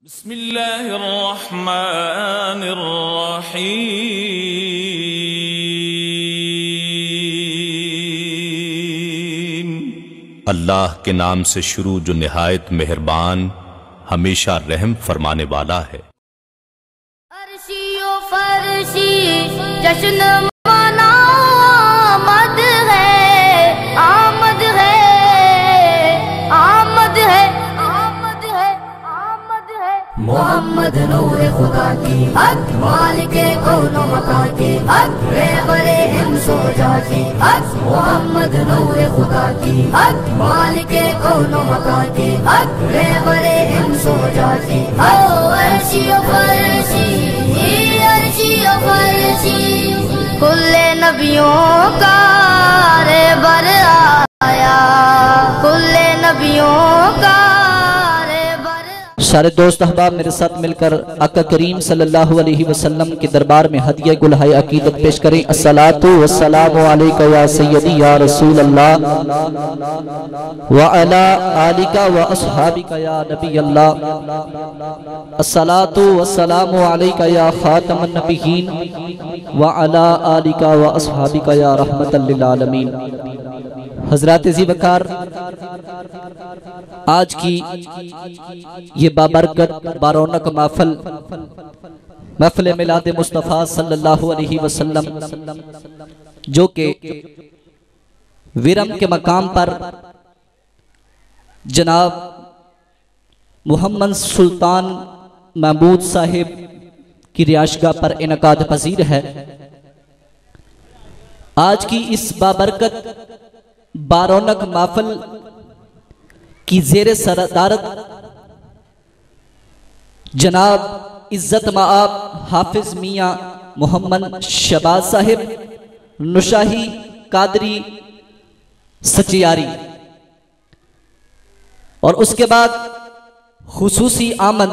बिस्मिल्लाहिर्रहमानिर्रहीम। अल्लाह के नाम से शुरू जो निहायत मेहरबान हमेशा रहम फरमाने वाला है। अर्शी ओ फर्शी जश्न मनाओ, आमद है, आमद है, आमद है, आमद है, आमद है। मोहम्मद नूर खुदा की हक, मालिके कौनो मका की हक, रहबरे इंसो जा की हक। मोहम्मद नूर खुदा की हक, मालिके कौनो मका की हक, रहबरे इंसो जा की हक। अर्शी ओ फर्शी, अर्शी ओ फर्शी, कुल्ले नबियों का रहबर आया, कुल्ले नबियों का। सारे दोस्त अहबाब मेरे साथ मिलकर आका करीम सल्लल्लाहु अलैहि वसल्लम के दरबार में हदिया गुलहाए अकीदत पेश करें। अस्सलातु वस्सलामु अलैका या सय्यदी या रसूल अल्लाह व अला आलिका व अस्हाबिका या नबी अल्लाह। अस्सलातु वस्सलामु अलैका या खातमन नबिय्यीन व अला आलिका व अस्हाबिका या रहमतल लिल आलमीन। हजरात ज़ीवकार, आज की ये बाबरकत बारौनक महफिल मिलाद मुस्तफ़ा सल्लल्लाहु अलैहि वसल्लम, जो के विरम के मकाम पर जनाब मोहम्मद सुल्तान महमूद साहिब की रिहायशगाह पर इनकाद पजीर है। आज की इस बाबरकत बारौनक महफिल की ज़ेरे सरदारत जनाब इज्जत माआब हाफिज मियाँ मोहम्मद शबाज साहिब नुशाही कादरी सचियारी, और उसके बाद खुसूसी आमद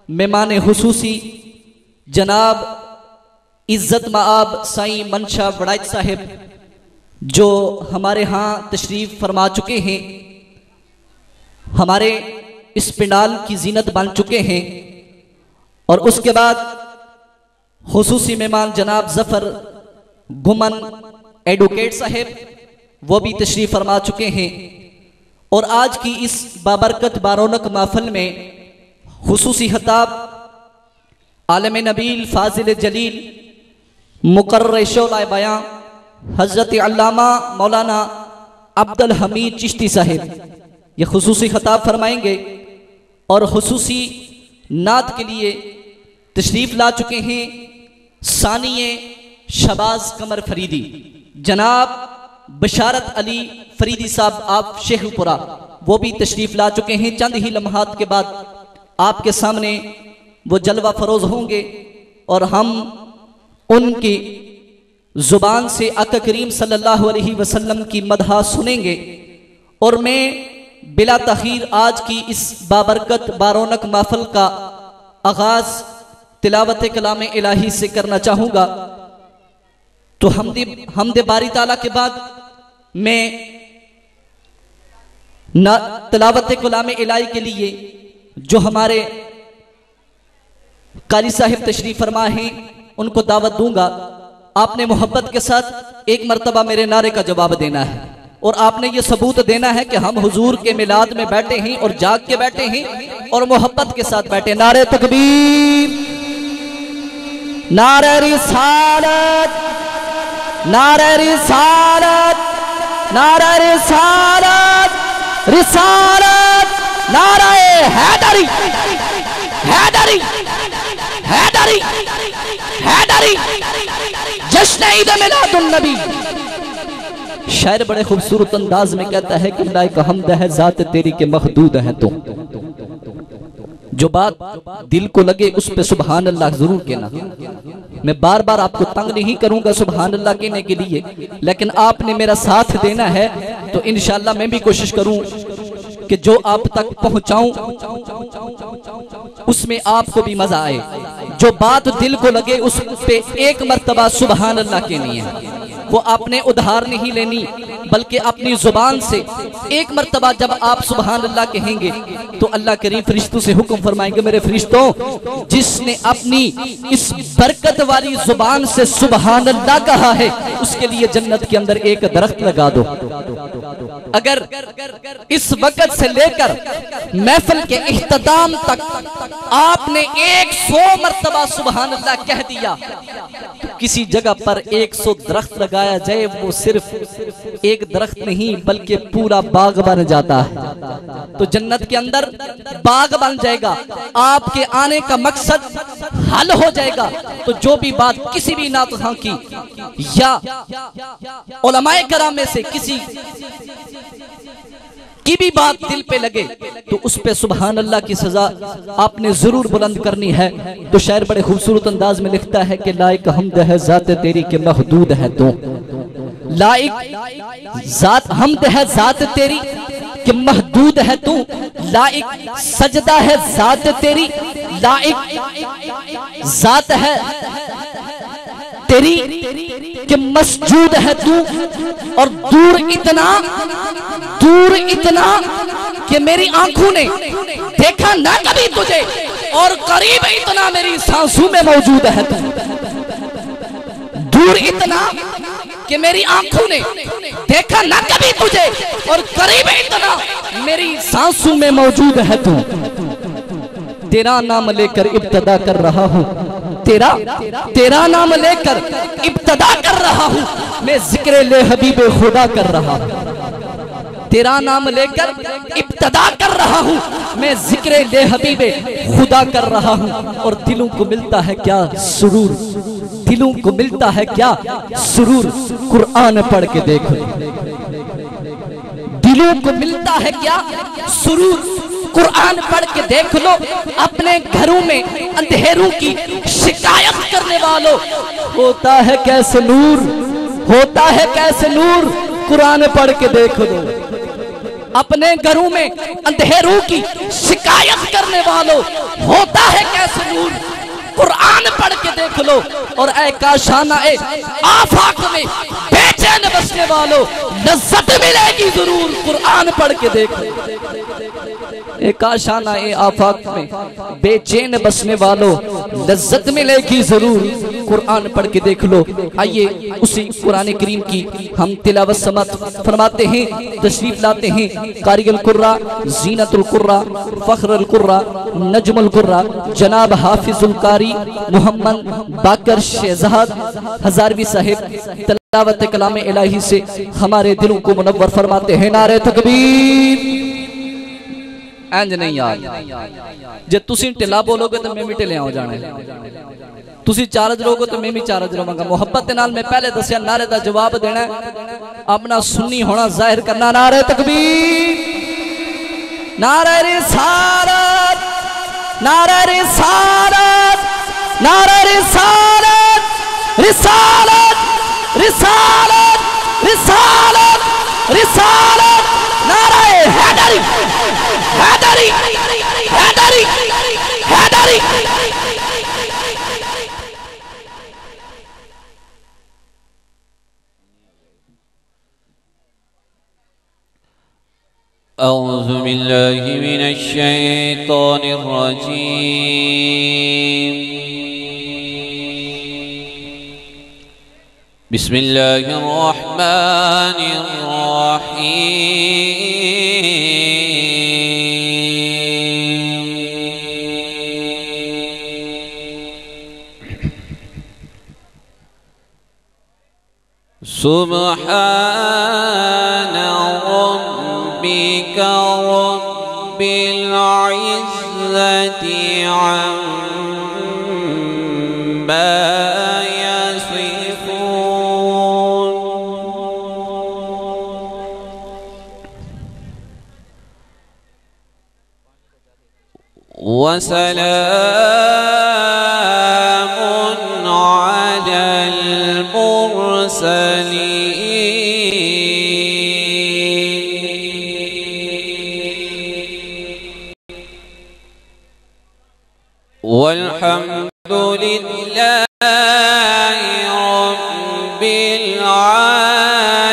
मेहमान खुसूसी जनाब इज्जत माआब साईं मनशा वड़ाइच साहिब, जो हमारे यहाँ तशरीफ़ फरमा चुके हैं, हमारे इस पिंडाल की जीनत बन चुके हैं। और उसके बाद खुसूसी मेहमान जनाब जफ़र गुमन एडवोकेट साहिब, वो भी तशरीफ़ फरमा चुके हैं। और आज की इस बाबरकत बारौनक महफिल में खुसूसी खिताब आलम नबील फाजिल जलील मुकर्रर शौलाए बयां हज़रत अल्लामा मौलाना अब्दुल हमीद चिश्ती साहिब ये खुसूसी खिताब फरमाएंगे। और खुसूसी नात के लिए तशरीफ़ ला चुके हैं सानिए शबाज कमर फरीदी जनाब बशारत अली फरीदी साहब, आप शेखपुरा, वो भी तशरीफ़ ला चुके हैं। चंद ही लम्हात के बाद आपके सामने वो जलवा फरोज़ होंगे और हम उनकी ज़ुबान से आका करीम सल्लल्लाहु अलैहि वसल्लम की मदहा सुनेंगे। और मैं बिला तख़ीर आज की इस बाबरकत बारौनक महफिल का आगाज़ तिलावत कलाम इलाही से करना चाहूँगा। तो हमदे बारी ताला के बाद मैं तिलावत कलाम इलाही के लिए जो हमारे कारी साहिब तशरीफ़ फरमा हैं उनको दावत दूंगा। आपने मोहब्बत के साथ एक मरतबा मेरे नारे का जवाब देना है और आपने ये सबूत देना है कि हम हुजूर के मिलाद में बैठे हैं और जाग के बैठे हैं और मोहब्बत के साथ बैठे। नारे तकबीर, नारे रिसालत, नारे रिसालत, नारे रिसालत, रिसालत, नारे हैदरी, हैदरी, हैदरी, हैदरी, जश्न ईद मिलादुन नबी। शायर बड़े खूबसूरत अंदाज में कहता है कि लायक हमद है जात तेरी के मखदूद है। तो जो बात दिल को लगे उस पे सुभान अल्लाह जरूर कहना। मैं बार बार आपको तंग नहीं करूंगा सुभान अल्लाह कहने के लिए, लेकिन आपने मेरा साथ देना है तो इंशाअल्लाह मैं भी कोशिश करूं कि जो आप तक पहुंचाऊं उसमें आपको भी मजा आए। जो बात दिल को लगे उस पे एक मर्तबा सुभान अल्लाह कहनी है। वो आपने उधार नहीं लेनी, बल्कि अपनी जुबान से एक मर्तबा जब आप सुबहान अल्लाह कहेंगे तो अल्लाह करीम फरिश्तों से हुक्म फरमाएंगे, मेरे फरिश्तों, जिसने अपनी इस बरकत वाली जुबान से सुबहान अल्लाह कहा है उसके लिए जन्नत के अंदर एक दरख्त लगा दो। अगर इस वक्त से लेकर महफिल के इख्तिताम तक आपने 100 मर्तबा सुबहान अल्लाह कह दिया तो किसी जगह पर 100 दरख्त लगाया जाए, वो सिर्फ एक दरख्त नहीं बल्कि पूरा बाग बन जाता है। तो जन्नत के अंदर बाग बन जाएगा, आपके आने का मकसद हल हो जाएगा। तो जो भी बात किसी भी नातखां की या उलमाए कराम में से किसी की भी बात दिल पे लगे तो उस पे सुबहान अल्लाह की सजा आपने जरूर बुलंद करनी है। तो शायर बड़े खूबसूरत अंदाज में लिखता है कि लाइक हमद है जात तेरी के महदूद है तू, लाइक जात हमद है जात तेरी कि महदूद है तू, लाइक सजदा है जात तेरी, लाइक जात है तेरी कि मसजूद है तू, और दूर इतना कि मेरी आंखों ने देखा ना कभी तुझे, और करीब इतना मेरी सांसों में मौजूद है तू। दूर इतना कि मेरी आंखों ने देखा ना कभी तुझे, और करीब इतना मेरी सांसों में मौजूद है तू। तेरा नाम लेकर इब्तदा कर रहा हूँ, तेरा नाम लेकर इब्तदा कर रहा हूँ, मैं जिक्र ले हबीबे खुदा कर रहा हूँ। तेरा नाम लेकर इब्तदा कर रहा हूँ, मैं जिक्र ले हबीबे खुदा कर रहा हूँ। और दिलों को मिलता है क्या सुरूर, दिलों को मिलता है क्या सुरूर, कुरान पढ़ के देखो। दिलों को मिलता है क्या सुरूर, कुरान पढ़ के देख लो। अपने घरों में अंधेरों की शिकायत करने वालों, होता है कैसे नूर, होता है कैसे नूर, कुरान पढ़ के देख लो। अपने घरों में अंधेरों की शिकायत करने वालों, होता है कैसे नूर, कुरान पढ़ के देख लो। और ऐ काशाना ए आफाक में बेचैन बसने वालों, लज्जत मिलेगी जरूर, कुरान पढ़ के देख लो। एक आशाना ए आफाक में बेचैन बसने वालों, लज्जत मिलेगी जरूर, कुरान पढ़ के देख लो। आइए उसी कुरान करीम की हम तिलावत समात फरमाते हैं, तशरीफ लाते हैं कारिगल कुर्रा, जीनतुल कुर्रा, फख्रुल कुर्रा, नजमुल कुर्रा, जनाब हाफिजुल कारी मोहम्मद बाकर शहजाद हजारवी साहिब तिलावत कलाम इलाही से हमारे दिलों को मुनव्वर फरमाते हैं। नारे तकबीर। इंज नहीं यार, जे तुसी ढिला बोलोगे तो मैं भी ढिलिया हो जाना, तुसी चार्ज रहोगे तो मैं भी चार्ज रहांगा। मोहब्बत नाल मैं पहले दसिया नारे का जवाब देना, अपना सुन्नी होना जाहिर करना। नारे तकबीर, नारे रिसालत, नारे रिसालत, नारे रिसालत, रिसालत, रिसालत, रिसालत, रिसालत, नारे हैदरी, हैदरी, हैदरी, हैदरी। औज़ु बिल्लाहि मिनश शैतानिर रजीम। बिस्मिल्लाहिर रहमानिर रहीम। सुब्हान रब्बिका रब्बिल इज़्ज़ति अम्मा यसिफून व सलामुन अलल वल्हम्दुलिल्लाहि रब्बिल आलमीन।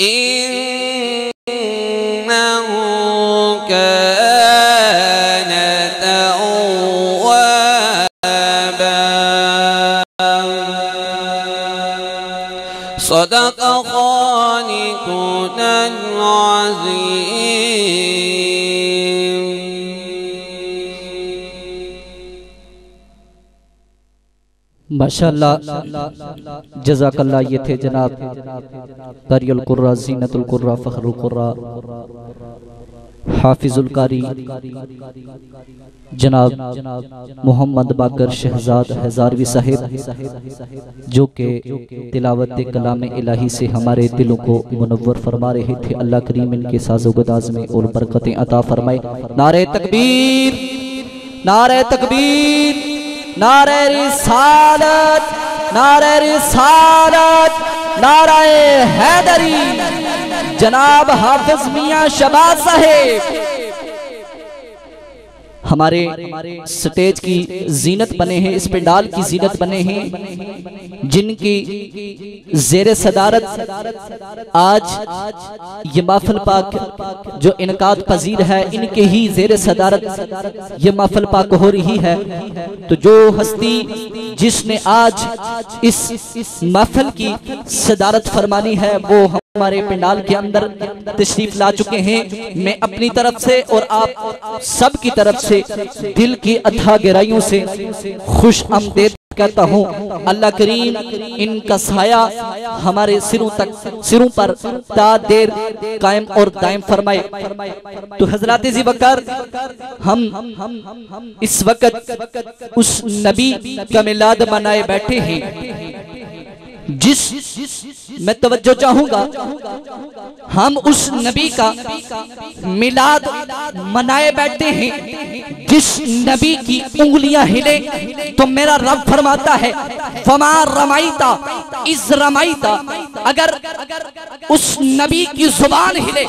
इन्नहु कान तव्वाबा सदक़ ख़ालिक़ुनल अज़ीम। माशाअल्लाह, जज़ाकल्लाह। ये थे जनाब कारियुल कुर्रा, ज़ीनतुल कुर्रा, फ़ख्रुल कुर्रा, हाफिजुल कारी जनाब मोहम्मद बाकर शहजाद हज़ारवी साहिब, जो के तिलावत कलाम इलाही से हमारे दिलों को मुनव्वर फरमा रहे थे। अल्लाह करीम इनके साज़ो-गुदाज़ में और बरकतें अता फरमाए। नारे तकबीर, नारे तकबीर, नारे रिसालत, नारे रिसालत, नारे हैदरी। जनाब हाफिज मियां शबाज साहेब हमारे स्टेज की जीनत बने हैं, इस पंडाल की जीनत बने हैं, जिनकी जेरे सदारत आज ये महफिल पाक जो इनकाद पजीर है, इनके ही जेरे सदारत ये महफिल पाक हो रही है। तो जो हस्ती जिसने आज इस महफिल की सदारत फरमानी है, वो हमारे पंडाल के अंदर तशरीफ ला चुके हैं। मैं अपनी तरफ से और आप सब की तरफ से दिल की अथाह गहराइयों से खुश आमदीद कहता हूँ। अल्लाह करीम इनका साया हमारे सिरों पर ता देर कायम और दायम फरमाए। तो हजरात जी वक़्र, हम इस वक्त उस नबी का मिलाद मनाए बैठे हैं, जिस मैं तवज्जो चाहूंगा, हम उस नबी का मिलाद मनाए बैठे हैं जिस नबी की उंगलियां हिले तो मेरा रब फरमाता है फमा रमाईता इस रमाईता। अगर उस नबी की जुबान हिले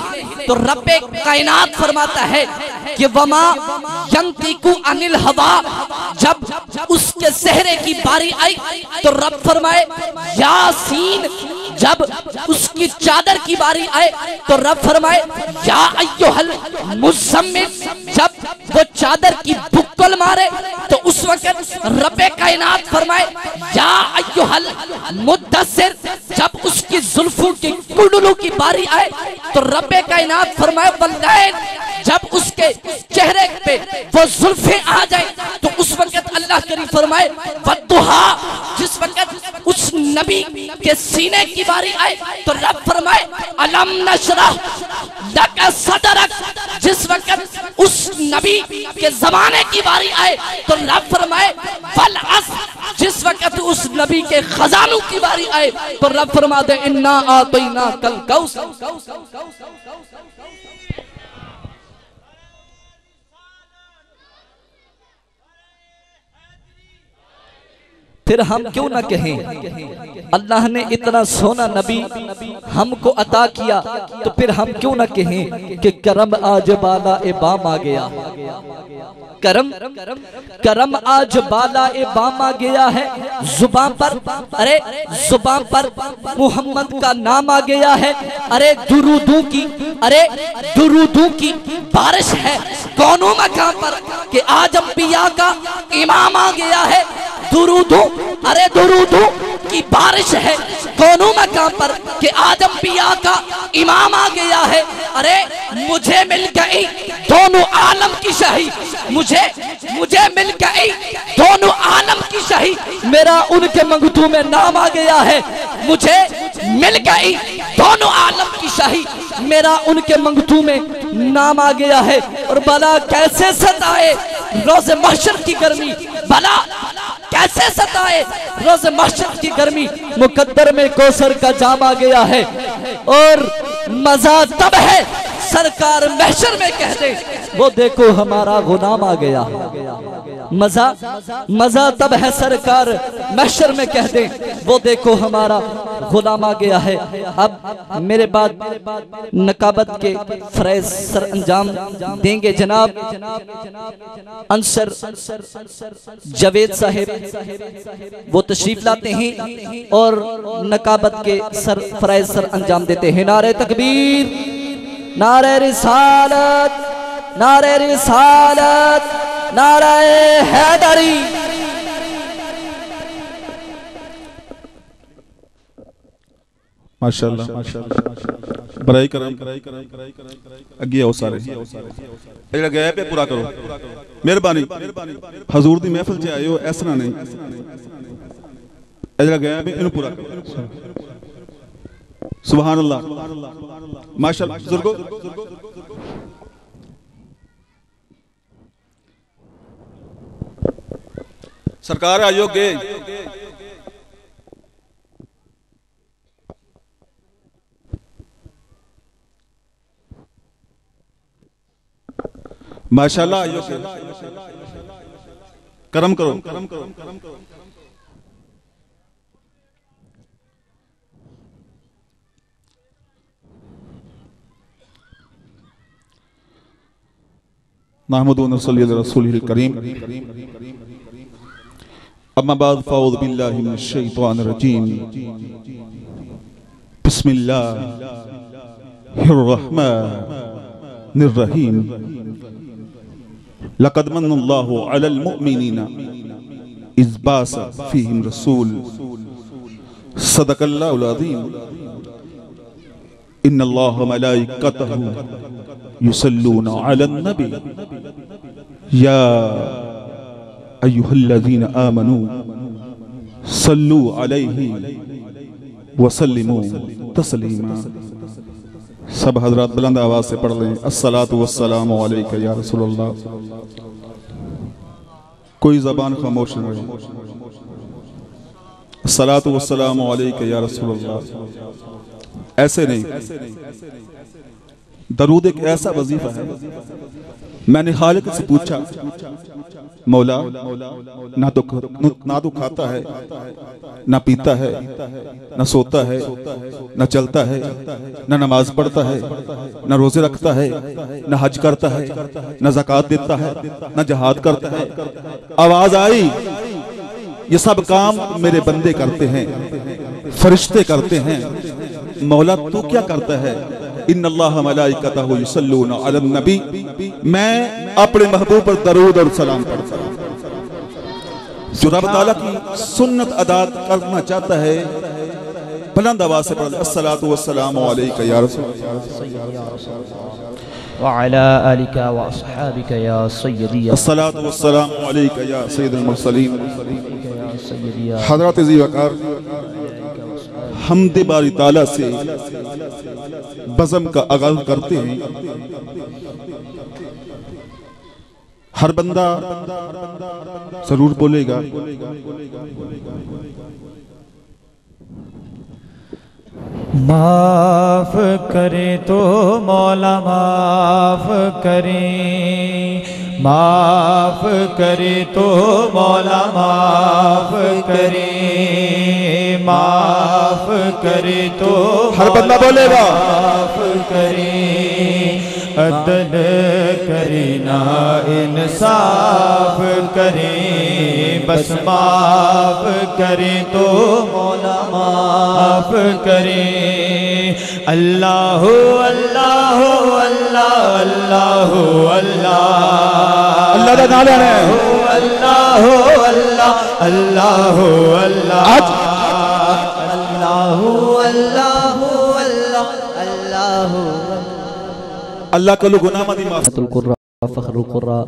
तो रब्बे कायनात फरमाता है कि वमा यंतिकु अनिल हवा। जब उसके सेहरे की बारी आई तो रब फरमाए यासीन। जब उसकी चादर की बारी आए तो रब फरमाए या अय्युहल मुज़म्मिल। जब वो चादर की बुक्कल मारे तो उस वक्त रब्बे कायनात फरमाए या अय्युहल मुद्दस्सिर। जब उसकी जुल्फों की कुंडलों की बारी आए तो रब्बे कायनात फरमाए वल्लैल। जब उसके चेहरे पे वो जुल्फे आ जाए तो उस वक्त अल्लाह करीम फरमाए वद्दुहा। जिस वक्त उस नबी के सीने की बारी आए तो रब फरमाए अलम नशरह लक सदरक। जिस वक्त उस नबी के जमाने की बारी आए तो रब फरमाए वल अस्र। जिस वक्त उस नबी के खजानों की बारी आए तो रब फरमा दे इन्ना आतैना कल कौसर। फिर हम क्यों ना कहें, अल्लाह ने इतना सोना नबी हमको अता किया, तो फिर हम क्यों ना कहें कि करम आज बाला ए बाम आ गया। करम आज बाला ए बाम आ गया है। जुबान पर, अरे जुबान पर मोहम्मद का नाम आ गया है। अरे दुरूदों की बारिश है कौनों मकाम पर कि आज अंबिया का इमाम आ गया है। दुरूदों की बारिश है दोनों मकाम पर कि आज अंबिया का इमाम आ गया है। अरे मुझे मिल गई दोनों आलम की शाही। मुझे मिल गई दोनों आलम की शाही। मेरा उनके मंगतू में नाम आ गया है। मुझे मिल गई दोनों आलम की शाही। मेरा उनके मंगतू में नाम आ गया है। और भला कैसे सताए रोज़े महशर की गर्मी, भला कैसे सताए रोज़े महशर की गर्मी। मुकद्दर में कौसर का जाम आ गया है। और मजा तब है सरकार महशर में कह दे वो देखो हमारा गुलाम आ गया। मजा मजा तब है सरकार महशर में कह दे वो देखो हमारा गुलाम आ गया है। अब मेरे बाद नकाबत के फरैज सर अंजाम देंगे जनाब अंसर जावेद साहिब, वो तशरीफ लाते हैं और नकाबत के सर फरैज सर अंजाम देते हैं। नारे तकबीर, नारे रिसालत, नारे रिसालत, नारे हैदरी। माशाअल्लाह, बराई करम अगे आओ सारे जेड़ा गैप है पूरा करो, मेहरबानी हजूर दी महफिल च आए हो इस तरह नहीं, जेड़ा गैप है इन्हें पूरा करो। सुभान अल्लाह, माशाअल्लाह। बुजुर्गों सरकार आयोगे माशाअल्लाह, आयोगे करम करो, करम करो, करम करो। नहमदुहु व नसल्ली अला रसूलिल करीम। अम्मा बाद फ़अऊज़ु बिल्लाहि मिनश शैतानिर रजीम। बिस्मिल्लाहिर रहमानिर रहीम। लक़द मन्नल्लाहु अलल मुअमिनीना इज़ बअस फ़ीहिम रसूल सदक़ल्लाहुल अज़ीम। इन्नल्लाह व मलाइकतहु युसल्लूना अलन नबी या अय्युहल्लज़ीना आमनू सल्लू अलैहि व सल्लिमू तस्लीमा। सब हजरात बुलंद आवाज से पढ़ लें, अस्सलातु वस्सलामु अलैका या रसूलल्लाह। कोई ज़बान खामोश न रहे। अस्सलातु वस्सलामु अलैका या रसूलल्लाह। ऐसे नहीं, दरूद एक ऐसा वजीफा है। मैंने खालिक से पूछा, मौला ना तो खाता है, ना पीता है, ना सोता है, ना चलता है, ना नमाज पढ़ता है, ना रोजे रखता है, ना हज करता है, ना ज़कात देता है, ना जहाद करता है। आवाज आई, ये सब काम मेरे बंदे करते हैं, फरिश्ते करते हैं। मौला तू क्या करता है? इन्नल्लाह मलाइकतहु युसल्लूना अलन नबी। मैं अपने महबूब पर दरूद और सलाम पढ़ता हूं। जो रब ताला की सुन्नत अदा करना चाहता है बुलंद आवाज से पढ़, अस्सलातु वस्सलामु अलैका या रसूल व अला आलिका व अस्हाबिका या सय्यदी। अस्सलातु वस्सलामु अलैका या सय्यदुल मुरसलीन। हज़रत ज़ी वक़ार हमदे बारी ताला से बज़म का आगाज़ करते हैं। हर बंदा जरूर बोलेगा, माफ करे तो मौला माफ करे, माफ करे तो मौला माफ करे, माफ करे तो हर बंदा बोलेगा माफ करे, अदल करे ना इंसाफ करे, बस माफ करे तो मौला माफ करे। अल्लाह अल्लाह अल्लाह अल्लाह अल्लाह अल्लाह का नाम है। अल्लाह अल्लाह अल्लाह अल्लाह अल्लाह अल्लाह अल्लाह। अल्लाह को गुनाह मत माफ। फखरुल कुर्रा